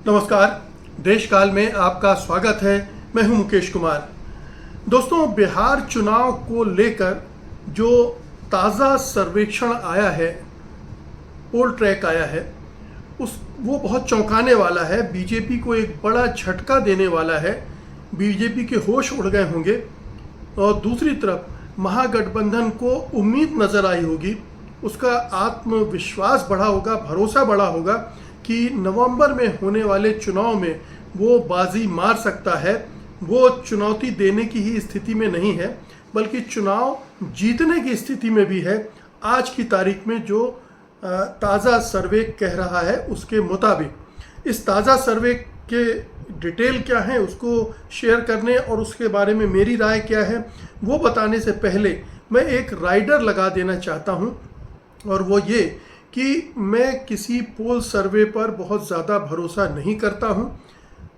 नमस्कार। देश काल में आपका स्वागत है। मैं हूं मुकेश कुमार। दोस्तों, बिहार चुनाव को लेकर जो ताज़ा सर्वेक्षण आया है, पोल ट्रैक आया है, वो बहुत चौंकाने वाला है। बीजेपी को एक बड़ा झटका देने वाला है। बीजेपी के होश उड़ गए होंगे और दूसरी तरफ महागठबंधन को उम्मीद नज़र आई होगी, उसका आत्मविश्वास बढ़ा होगा, भरोसा बढ़ा होगा कि नवंबर में होने वाले चुनाव में वो बाजी मार सकता है। वो चुनौती देने की ही स्थिति में नहीं है, बल्कि चुनाव जीतने की स्थिति में भी है। आज की तारीख में जो ताज़ा सर्वे कह रहा है उसके मुताबिक, इस ताज़ा सर्वे के डिटेल क्या है उसको शेयर करने और उसके बारे में मेरी राय क्या है वो बताने से पहले मैं एक राइडर लगा देना चाहता हूं, और वो ये कि मैं किसी पोल सर्वे पर बहुत ज़्यादा भरोसा नहीं करता हूं।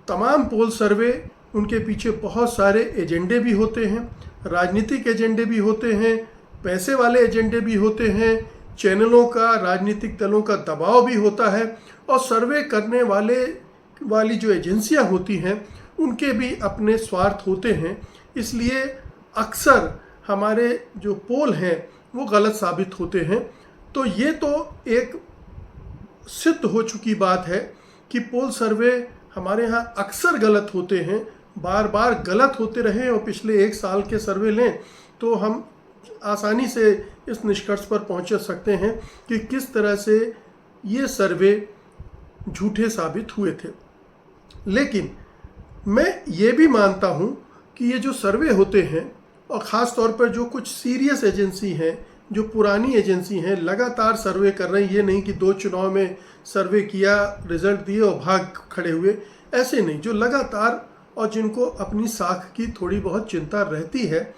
तमाम पोल सर्वे, उनके पीछे बहुत सारे एजेंडे भी होते हैं, राजनीतिक एजेंडे भी होते हैं, पैसे वाले एजेंडे भी होते हैं, चैनलों का, राजनीतिक दलों का दबाव भी होता है, और सर्वे करने वाली जो एजेंसियां होती हैं उनके भी अपने स्वार्थ होते हैं। इसलिए अक्सर हमारे जो पोल हैं वो गलत साबित होते हैं। तो ये तो एक सिद्ध हो चुकी बात है कि पोल सर्वे हमारे यहाँ अक्सर गलत होते हैं, बार बार गलत होते रहे, और पिछले एक साल के सर्वे लें तो हम आसानी से इस निष्कर्ष पर पहुँच सकते हैं कि किस तरह से ये सर्वे झूठे साबित हुए थे। लेकिन मैं ये भी मानता हूँ कि ये जो सर्वे होते हैं, और ख़ास तौर पर जो कुछ सीरियस एजेंसी हैं, जो पुरानी एजेंसी हैं, लगातार सर्वे कर रही, ये नहीं कि 2 चुनाव में सर्वे किया, रिजल्ट दिए और भाग खड़े हुए, ऐसे नहीं, जो लगातार और जिनको अपनी साख की थोड़ी बहुत चिंता रहती है,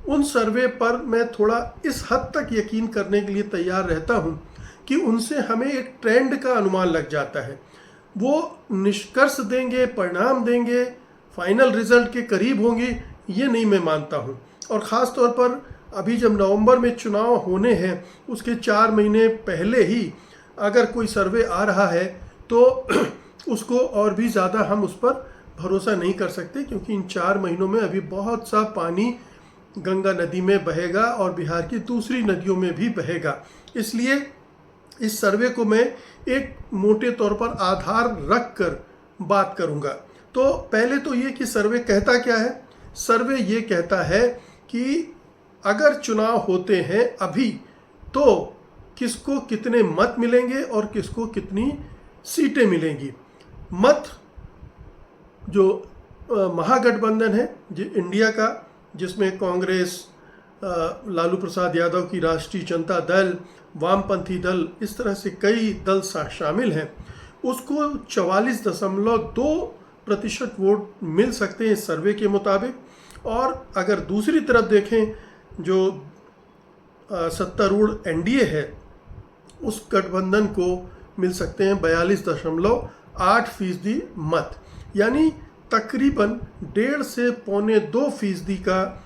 उन सर्वे पर मैं थोड़ा इस हद तक यकीन करने के लिए तैयार रहता हूँ कि उनसे हमें एक ट्रेंड का अनुमान लग जाता है। वो निष्कर्ष देंगे, परिणाम देंगे, फाइनल रिजल्ट के करीब होंगे, ये नहीं मैं मानता हूँ। और ख़ास तौर पर अभी जब नवंबर में चुनाव होने हैं उसके 4 महीने पहले ही अगर कोई सर्वे आ रहा है तो उसको और भी ज़्यादा हम उस पर भरोसा नहीं कर सकते, क्योंकि इन 4 महीनों में अभी बहुत सा पानी गंगा नदी में बहेगा और बिहार की दूसरी नदियों में भी बहेगा। इसलिए इस सर्वे को मैं एक मोटे तौर पर आधार रख कर बात करूंगा। तो पहले तो ये कि सर्वे कहता क्या है। सर्वे ये कहता है कि अगर चुनाव होते हैं अभी तो किसको कितने मत मिलेंगे और किसको कितनी सीटें मिलेंगी। मत जो महागठबंधन है जो इंडिया का, जिसमें कांग्रेस, लालू प्रसाद यादव की राष्ट्रीय जनता दल, वामपंथी दल, इस तरह से कई दल शामिल हैं, उसको 44.2% वोट मिल सकते हैं इस सर्वे के मुताबिक। और अगर दूसरी तरफ देखें, जो सत्तारूढ़ एनडीए है, उस गठबंधन को मिल सकते हैं 42.8% मत, यानी तकरीबन 1.5 से 1.25% का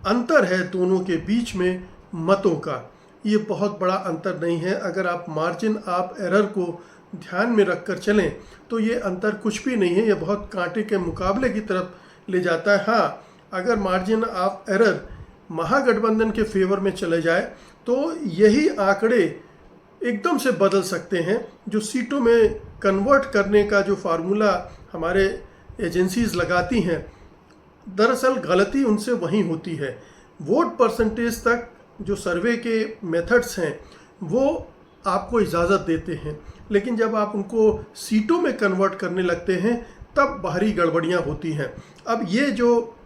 अंतर है दोनों के बीच में मतों का। ये बहुत बड़ा अंतर नहीं है। अगर आप मार्जिन ऑफ एरर को ध्यान में रखकर चलें तो ये अंतर कुछ भी नहीं है, ये बहुत कांटे के मुकाबले की तरफ ले जाता है। हाँ, अगर मार्जिन ऑफ एरर महागठबंधन के फेवर में चले जाए तो यही आंकड़े एकदम से बदल सकते हैं। जो सीटों में कन्वर्ट करने का जो फार्मूला हमारे एजेंसीज लगाती हैं, दरअसल गलती उनसे वहीं होती है। वोट परसेंटेज तक जो सर्वे के मेथड्स हैं वो आपको इजाज़त देते हैं, लेकिन जब आप उनको सीटों में कन्वर्ट करने लगते हैं तब बाहरी गड़बड़ियाँ होती हैं। अब ये जो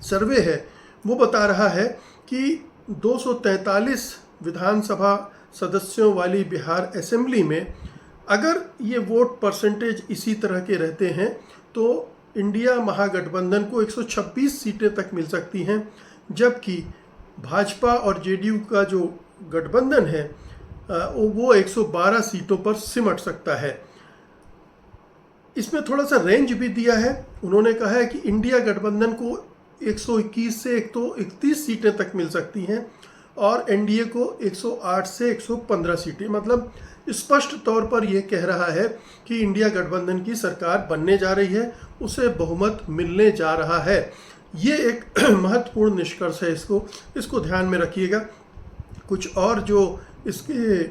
सर्वे है वो बता रहा है कि 243 विधानसभा सदस्यों वाली बिहार असेंबली में अगर ये वोट परसेंटेज इसी तरह के रहते हैं तो इंडिया महागठबंधन को 126 सीटें तक मिल सकती हैं, जबकि भाजपा और जेडीयू का जो गठबंधन है वो 112 सीटों पर सिमट सकता है। इसमें थोड़ा सा रेंज भी दिया है। उन्होंने कहा है कि इंडिया गठबंधन को 121 से 131 सीटें तक मिल सकती हैं और एनडीए को 108 से 115 सीटें, मतलब स्पष्ट तौर पर यह कह रहा है कि इंडिया गठबंधन की सरकार बनने जा रही है, उसे बहुमत मिलने जा रहा है। ये एक महत्वपूर्ण निष्कर्ष है, इसको ध्यान में रखिएगा। कुछ और जो इसके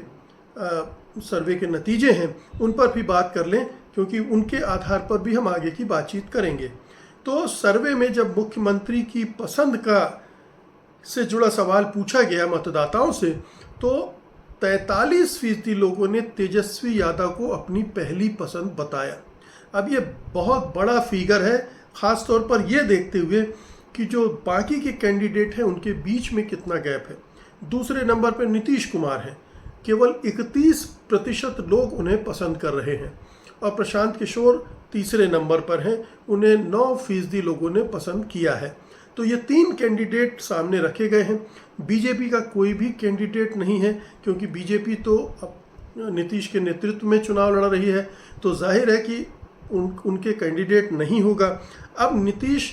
सर्वे के नतीजे हैं उन पर भी बात कर लें, क्योंकि उनके आधार पर भी हम आगे की बातचीत करेंगे। तो सर्वे में जब मुख्यमंत्री की पसंद का से जुड़ा सवाल पूछा गया मतदाताओं से, तो 43% लोगों ने तेजस्वी यादव को अपनी पहली पसंद बताया। अब ये बहुत बड़ा फिगर है, ख़ास तौर पर यह देखते हुए कि जो बाकी के कैंडिडेट हैं उनके बीच में कितना गैप है। दूसरे नंबर पर नीतीश कुमार हैं, केवल 31% लोग उन्हें पसंद कर रहे हैं, और प्रशांत किशोर तीसरे नंबर पर हैं, उन्हें 9% लोगों ने पसंद किया है। तो ये 3 कैंडिडेट सामने रखे गए हैं। बीजेपी का कोई भी कैंडिडेट नहीं है, क्योंकि बीजेपी तो नीतीश के नेतृत्व में चुनाव लड़ रही है, तो जाहिर है कि उनके कैंडिडेट नहीं होगा। अब नीतीश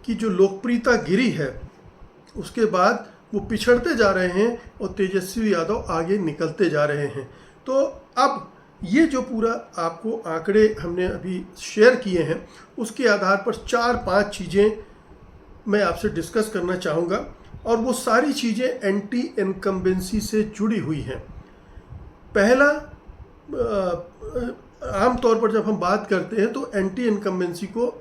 की जो लोकप्रियता गिरी है, उसके बाद वो पिछड़ते जा रहे हैं और तेजस्वी यादव आगे निकलते जा रहे हैं। तो अब ये जो पूरा आपको आंकड़े हमने अभी शेयर किए हैं, उसके आधार पर 4-5 चीज़ें मैं आपसे डिस्कस करना चाहूँगा, और वो सारी चीज़ें एंटी इनकम्बेंसी से जुड़ी हुई हैं। पहला, आमतौर पर जब हम बात करते हैं तो एंटी इनकम्बेंसी को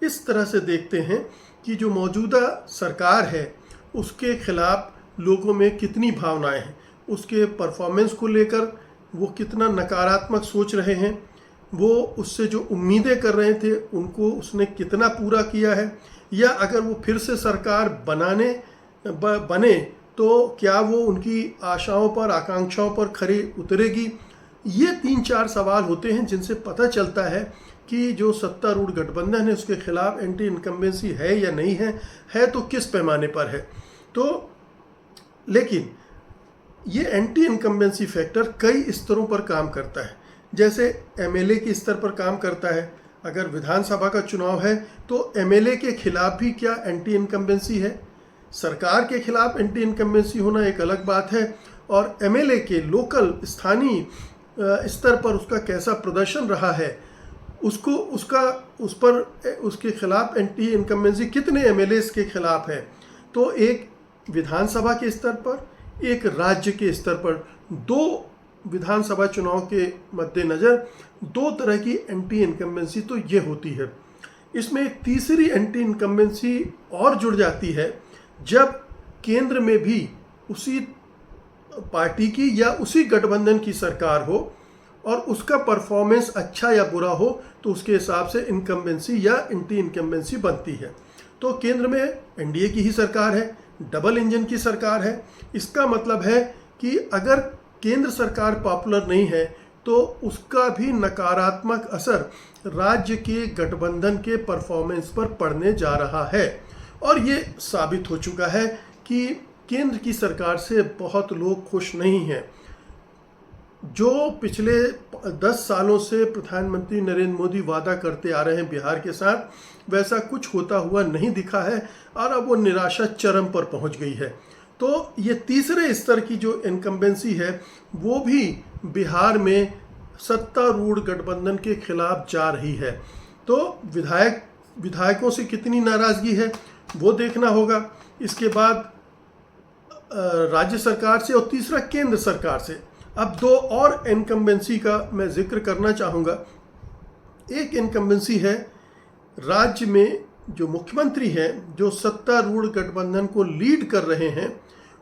इस तरह से देखते हैं कि जो मौजूदा सरकार है उसके खिलाफ लोगों में कितनी भावनाएं हैं, उसके परफॉर्मेंस को लेकर वो कितना नकारात्मक सोच रहे हैं, वो उससे जो उम्मीदें कर रहे थे उनको उसने कितना पूरा किया है, या अगर वो फिर से सरकार बने तो क्या वो उनकी आशाओं पर, आकांक्षाओं पर खरी उतरेगी। ये 3-4 सवाल होते हैं जिनसे पता चलता है कि जो सत्तारूढ़ गठबंधन है उसके खिलाफ एंटी इनकम्बेंसी है या नहीं है तो किस पैमाने पर है। तो लेकिन ये एंटी इनकम्बेंसी फैक्टर कई स्तरों पर काम करता है। जैसे एमएलए के स्तर पर काम करता है। अगर विधानसभा का चुनाव है तो एमएलए के खिलाफ भी क्या एंटी इनकम्बेंसी है। सरकार के खिलाफ एंटी इनकम्बेंसी होना एक अलग बात है, और एमएलए के लोकल स्थानीय स्तर पर उसका कैसा प्रदर्शन रहा है, उसके खिलाफ एंटी इनकम्बेंसी कितने एमएलएस के खिलाफ है। तो एक विधानसभा के स्तर पर, एक राज्य के स्तर पर, 2 विधानसभा चुनाव के मद्देनज़र 2 तरह की एंटी इनकम्बेंसी तो ये होती है। इसमें एक तीसरी एंटी इनकम्बेंसी और जुड़ जाती है, जब केंद्र में भी उसी पार्टी की या उसी गठबंधन की सरकार हो और उसका परफॉर्मेंस अच्छा या बुरा हो, तो उसके हिसाब से इनकम्बेंसी या एंटी इनकम्बेंसी बनती है। तो केंद्र में एनडीए की ही सरकार है, डबल इंजन की सरकार है। इसका मतलब है कि अगर केंद्र सरकार पॉपुलर नहीं है तो उसका भी नकारात्मक असर राज्य के गठबंधन के परफॉर्मेंस पर पड़ने जा रहा है। और ये साबित हो चुका है कि केंद्र की सरकार से बहुत लोग खुश नहीं हैं। जो पिछले 10 सालों से प्रधानमंत्री नरेंद्र मोदी वादा करते आ रहे हैं बिहार के साथ, वैसा कुछ होता हुआ नहीं दिखा है, और अब वो निराशा चरम पर पहुंच गई है। तो ये तीसरे स्तर की जो इनकम्बेंसी है वो भी बिहार में सत्तारूढ़ गठबंधन के खिलाफ जा रही है। तो विधायकों से कितनी नाराज़गी है वो देखना होगा। इसके बाद राज्य सरकार से, और तीसरा केंद्र सरकार से। अब 2 और इनकम्बेंसी का मैं जिक्र करना चाहूँगा। एक इनकम्बेंसी है राज्य में जो मुख्यमंत्री हैं, जो सत्तारूढ़ गठबंधन को लीड कर रहे हैं,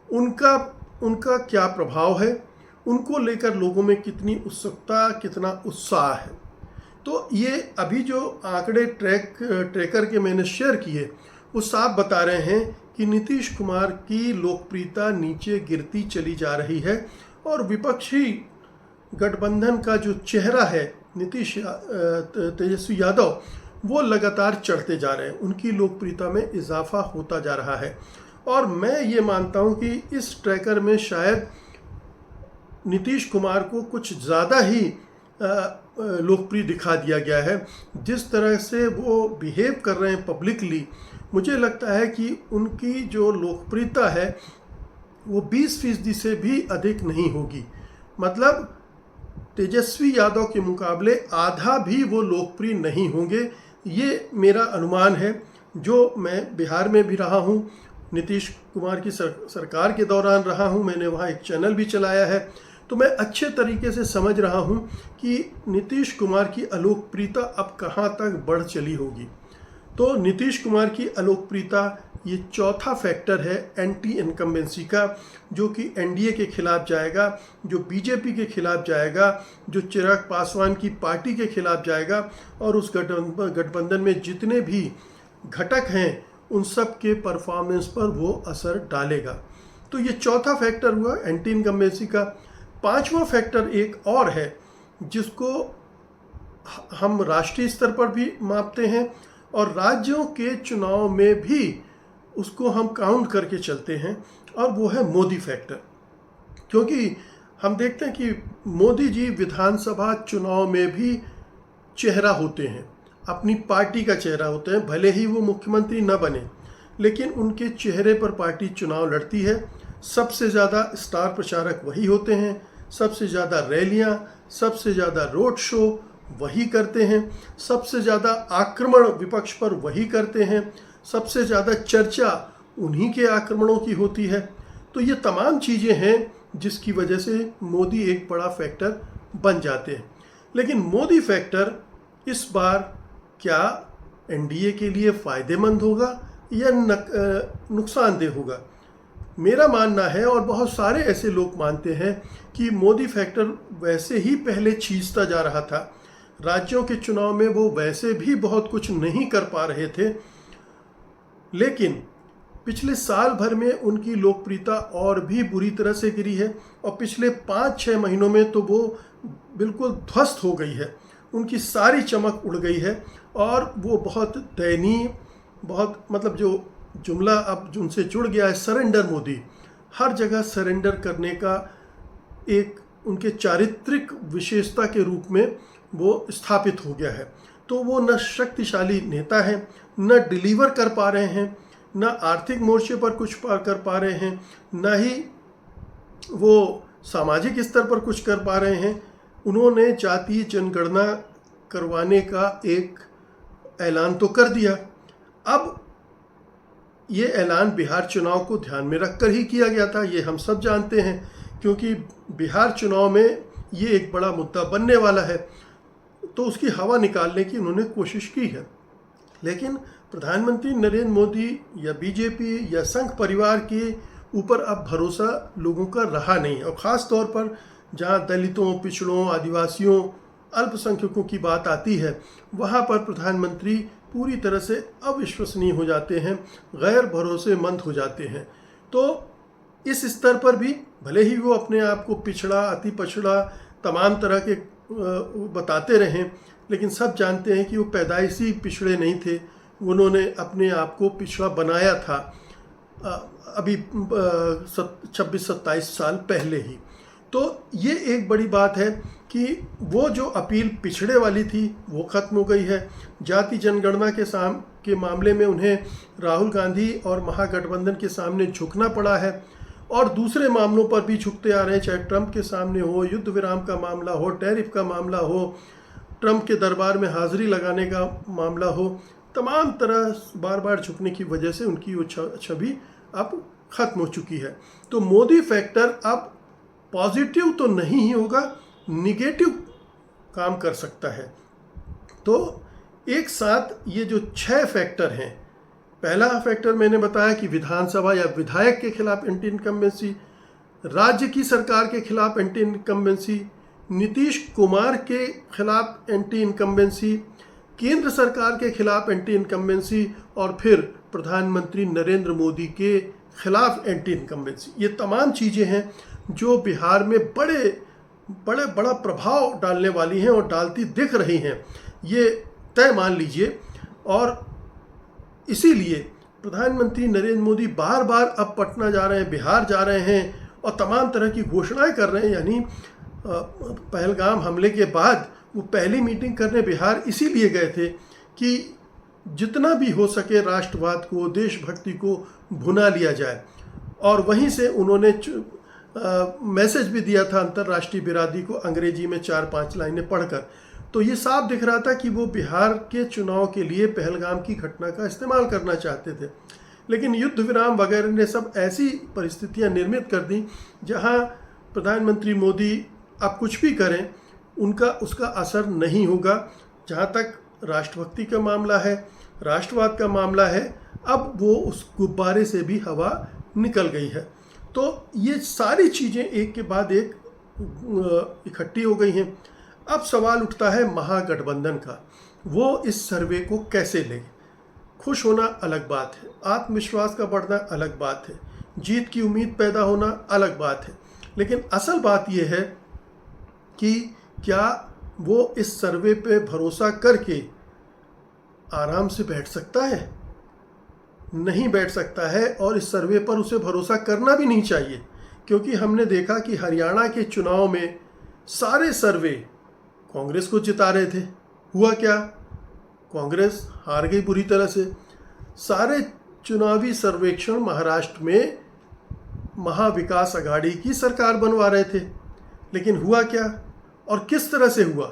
उनका क्या प्रभाव है, उनको लेकर लोगों में कितनी उत्सुकता, कितना उत्साह है। तो ये अभी जो आंकड़े ट्रैकर के मैंने शेयर किए वो साफ बता रहे हैं कि नीतीश कुमार की लोकप्रियता नीचे गिरती चली जा रही है, और विपक्षी गठबंधन का जो चेहरा है तेजस्वी यादव, वो लगातार चढ़ते जा रहे हैं, उनकी लोकप्रियता में इजाफा होता जा रहा है। और मैं ये मानता हूँ कि इस ट्रैकर में शायद नीतीश कुमार को कुछ ज़्यादा ही लोकप्रिय दिखा दिया गया है। जिस तरह से वो बिहेव कर रहे हैं पब्लिकली, मुझे लगता है कि उनकी जो लोकप्रियता है वो 20% से भी अधिक नहीं होगी। मतलब तेजस्वी यादव के मुकाबले आधा भी वो लोकप्रिय नहीं होंगे, ये मेरा अनुमान है। जो मैं बिहार में भी रहा हूँ, नीतीश कुमार की सरकार के दौरान रहा हूँ, मैंने वहाँ एक चैनल भी चलाया है, तो मैं अच्छे तरीके से समझ रहा हूँ कि नीतीश कुमार की अलोकप्रियता अब कहाँ तक बढ़ चली होगी। तो नीतीश कुमार की अलोकप्रियता, ये चौथा फैक्टर है एंटी इनकम्बेंसी का, जो कि एनडीए के खिलाफ जाएगा, जो बीजेपी के खिलाफ जाएगा, जो चिराग पासवान की पार्टी के खिलाफ जाएगा, और उस गठबंधन में जितने भी घटक हैं उन सब के परफॉर्मेंस पर वो असर डालेगा। तो ये चौथा फैक्टर हुआ एंटी इनकम्बेंसी का। पांचवा फैक्टर एक और है जिसको हम राष्ट्रीय स्तर पर भी मापते हैं और राज्यों के चुनाव में भी उसको हम काउंट करके चलते हैं, और वो है मोदी फैक्टर। क्योंकि हम देखते हैं कि मोदी जी विधानसभा चुनाव में भी चेहरा होते हैं, अपनी पार्टी का चेहरा होते हैं, भले ही वो मुख्यमंत्री न बने, लेकिन उनके चेहरे पर पार्टी चुनाव लड़ती है। सबसे ज़्यादा स्टार प्रचारक वही होते हैं, सबसे ज़्यादा रैलियां, सबसे ज़्यादा रोड शो वही करते हैं, सबसे ज़्यादा आक्रमण विपक्ष पर वही करते हैं, सबसे ज़्यादा चर्चा उन्हीं के आक्रमणों की होती है। तो ये तमाम चीज़ें हैं जिसकी वजह से मोदी एक बड़ा फैक्टर बन जाते हैं। लेकिन मोदी फैक्टर इस बार क्या एनडीए के लिए फ़ायदेमंद होगा या नुकसानदेह होगा? मेरा मानना है, और बहुत सारे ऐसे लोग मानते हैं, कि मोदी फैक्टर वैसे ही पहले छींचता जा रहा था। राज्यों के चुनाव में वो वैसे भी बहुत कुछ नहीं कर पा रहे थे, लेकिन पिछले साल भर में उनकी लोकप्रियता और भी बुरी तरह से गिरी है, और पिछले 5-6 महीनों में तो वो बिल्कुल ध्वस्त हो गई है, उनकी सारी चमक उड़ गई है, और वो बहुत दयनीय, बहुत मतलब जो जुमला अब उनसे जुड़ गया है, सरेंडर मोदी, हर जगह सरेंडर करने का एक उनके चारित्रिक विशेषता के रूप में वो स्थापित हो गया है। तो वो न शक्तिशाली नेता हैं, न डिलीवर कर पा रहे हैं, न आर्थिक मोर्चे पर कुछ कर पा रहे हैं, न ही वो सामाजिक स्तर पर कुछ कर पा रहे हैं। उन्होंने जातीय जनगणना करवाने का एक ऐलान तो कर दिया, अब ये ऐलान बिहार चुनाव को ध्यान में रखकर ही किया गया था, ये हम सब जानते हैं, क्योंकि बिहार चुनाव में ये एक बड़ा मुद्दा बनने वाला है, तो उसकी हवा निकालने की उन्होंने कोशिश की है। लेकिन प्रधानमंत्री नरेंद्र मोदी या बीजेपी या संघ परिवार के ऊपर अब भरोसा लोगों का रहा नहीं, और ख़ास तौर पर जहाँ दलितों, पिछड़ों, आदिवासियों, अल्पसंख्यकों की बात आती है, वहाँ पर प्रधानमंत्री पूरी तरह से अविश्वसनीय हो जाते हैं, गैर भरोसेमंद हो जाते हैं। तो इस स्तर पर भी भले ही वो अपने आप को पिछड़ा, अति पछड़ा, तमाम तरह के बताते रहें, लेकिन सब जानते हैं कि वो पैदाइशी पिछड़े नहीं थे, उन्होंने अपने आप को पिछड़ा बनाया था अभी 26-27 साल पहले ही। तो ये एक बड़ी बात है कि वो जो अपील पिछड़े वाली थी वो ख़त्म हो गई है। जाति जनगणना के मामले में उन्हें राहुल गांधी और महागठबंधन के सामने झुकना पड़ा है, और दूसरे मामलों पर भी झुकते आ रहे हैं, चाहे ट्रंप के सामने हो, युद्ध विराम का मामला हो, टैरिफ का मामला हो, ट्रंप के दरबार में हाजिरी लगाने का मामला हो, तमाम तरह बार बार झुकने की वजह से उनकी वो छवि अब ख़त्म हो चुकी है। तो मोदी फैक्टर अब पॉजिटिव तो नहीं ही होगा, निगेटिव काम कर सकता है। तो एक साथ ये जो 6 फैक्टर हैं, पहला फैक्टर मैंने बताया कि विधानसभा या विधायक के खिलाफ एंटी इनकम्बेंसी, राज्य की सरकार के खिलाफ एंटी इनकम्बेंसी, नीतीश कुमार के खिलाफ एंटी इनकम्बेंसी, केंद्र सरकार के खिलाफ एंटी इनकम्बेंसी, और फिर प्रधानमंत्री नरेंद्र मोदी के खिलाफ एंटी इनकम्बेंसी। ये तमाम चीज़ें हैं जो बिहार में बड़ा प्रभाव डालने वाली हैं और डालती दिख रही हैं, ये तय मान लीजिए। और इसीलिए प्रधानमंत्री नरेंद्र मोदी बार बार अब पटना जा रहे हैं, बिहार जा रहे हैं, और तमाम तरह की घोषणाएं कर रहे हैं। यानी पहलगाम हमले के बाद वो पहली मीटिंग करने बिहार इसीलिए गए थे कि जितना भी हो सके राष्ट्रवाद को, देशभक्ति को भुना लिया जाए, और वहीं से उन्होंने मैसेज भी दिया था अंतर्राष्ट्रीय बिरादरी को अंग्रेजी में 4-5 लाइनें पढ़कर। तो ये साफ दिख रहा था कि वो बिहार के चुनाव के लिए पहलगाम की घटना का इस्तेमाल करना चाहते थे। लेकिन युद्ध विराम वगैरह ने सब ऐसी परिस्थितियां निर्मित कर दी जहां प्रधानमंत्री मोदी अब कुछ भी करें उसका असर नहीं होगा। जहां तक राष्ट्रभक्ति का मामला है, राष्ट्रवाद का मामला है, अब वो उस गुब्बारे से भी हवा निकल गई है। तो ये सारी चीज़ें एक के बाद एक इकट्ठी हो गई हैं। अब सवाल उठता है महागठबंधन का, वो इस सर्वे को कैसे ले। खुश होना अलग बात है, आत्मविश्वास का बढ़ना अलग बात है, जीत की उम्मीद पैदा होना अलग बात है, लेकिन असल बात यह है कि क्या वो इस सर्वे पे भरोसा करके आराम से बैठ सकता है? नहीं बैठ सकता है, और इस सर्वे पर उसे भरोसा करना भी नहीं चाहिए, क्योंकि हमने देखा कि हरियाणा के चुनाव में सारे सर्वे कांग्रेस को जिता रहे थे। हुआ क्या? कांग्रेस हार गई बुरी तरह से। सारे चुनावी सर्वेक्षण महाराष्ट्र में महाविकास अघाड़ी की सरकार बनवा रहे थे, लेकिन हुआ क्या और किस तरह से हुआ?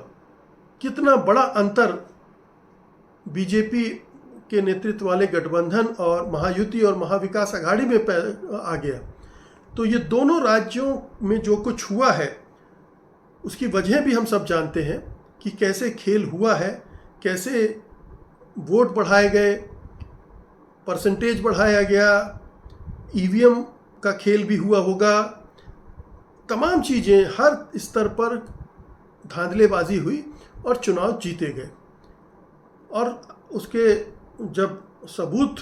कितना बड़ा अंतर बीजेपी के नेतृत्व वाले गठबंधन और महायुति और महाविकास अघाड़ी में आ गया। तो ये दोनों राज्यों में जो कुछ हुआ है उसकी वजह भी हम सब जानते हैं कि कैसे खेल हुआ है, कैसे वोट बढ़ाए गए, परसेंटेज बढ़ाया गया, ईवीएम का खेल भी हुआ होगा, तमाम चीज़ें हर स्तर पर धांधलेबाजी हुई और चुनाव जीते गए। और उसके जब सबूत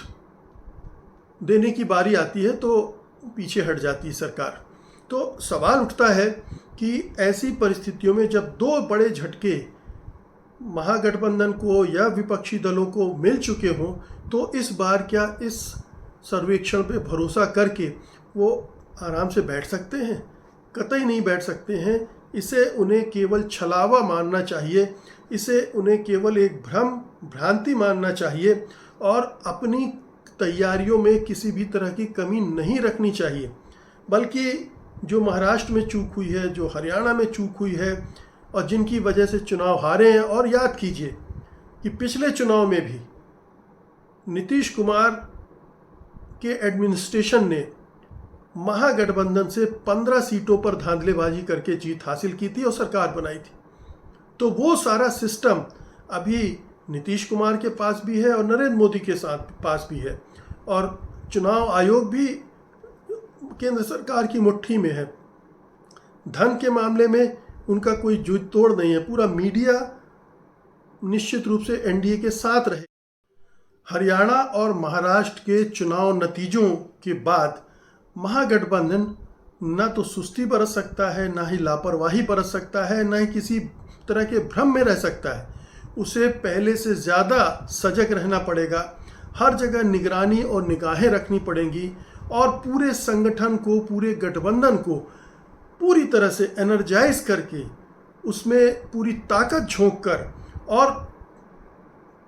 देने की बारी आती है तो पीछे हट जाती है सरकार। तो सवाल उठता है कि ऐसी परिस्थितियों में जब दो बड़े झटके महागठबंधन को या विपक्षी दलों को मिल चुके हों, तो इस बार क्या इस सर्वेक्षण पे भरोसा करके वो आराम से बैठ सकते हैं? कतई नहीं बैठ सकते हैं। इसे उन्हें केवल छलावा मानना चाहिए, इसे उन्हें केवल एक भ्रांति मानना चाहिए, और अपनी तैयारियों में किसी भी तरह की कमी नहीं रखनी चाहिए। बल्कि जो महाराष्ट्र में चूक हुई है, जो हरियाणा में चूक हुई है, और जिनकी वजह से चुनाव हारे हैं, और याद कीजिए कि पिछले चुनाव में भी नीतीश कुमार के एडमिनिस्ट्रेशन ने महागठबंधन से 15 सीटों पर धांधलेबाजी करके जीत हासिल की थी और सरकार बनाई थी। तो वो सारा सिस्टम अभी नीतीश कुमार के पास भी है और नरेंद्र मोदी के पास भी है, और चुनाव आयोग भी केंद्र सरकार की मुट्ठी में है। धन के मामले में उनका कोई जुड़ तोड़ नहीं है। पूरा मीडिया निश्चित रूप से एनडीए के साथ रहे। हरियाणा और महाराष्ट्र के चुनाव नतीजों के बाद महागठबंधन न तो सुस्ती बरत सकता है, ना ही लापरवाही बरत सकता है, ना ही किसी तरह के भ्रम में रह सकता है। उसे पहले से ज़्यादा सजग रहना पड़ेगा, हर जगह निगरानी और निगाहें रखनी पड़ेंगी, और पूरे संगठन को, पूरे गठबंधन को पूरी तरह से एनर्जाइज करके उसमें पूरी ताकत झोंक कर, और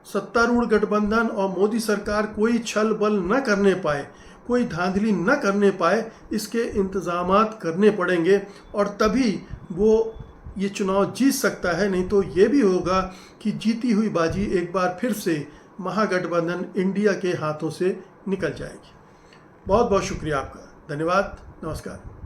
सत्तारूढ़ गठबंधन और मोदी सरकार कोई छल बल न करने पाए, कोई धांधली न करने पाए, इसके इंतजामात करने पड़ेंगे, और तभी वो ये चुनाव जीत सकता है। नहीं तो ये भी होगा कि जीती हुई बाजी एक बार फिर से महागठबंधन इंडिया के हाथों से निकल जाएगी। बहुत बहुत शुक्रिया आपका। धन्यवाद। नमस्कार।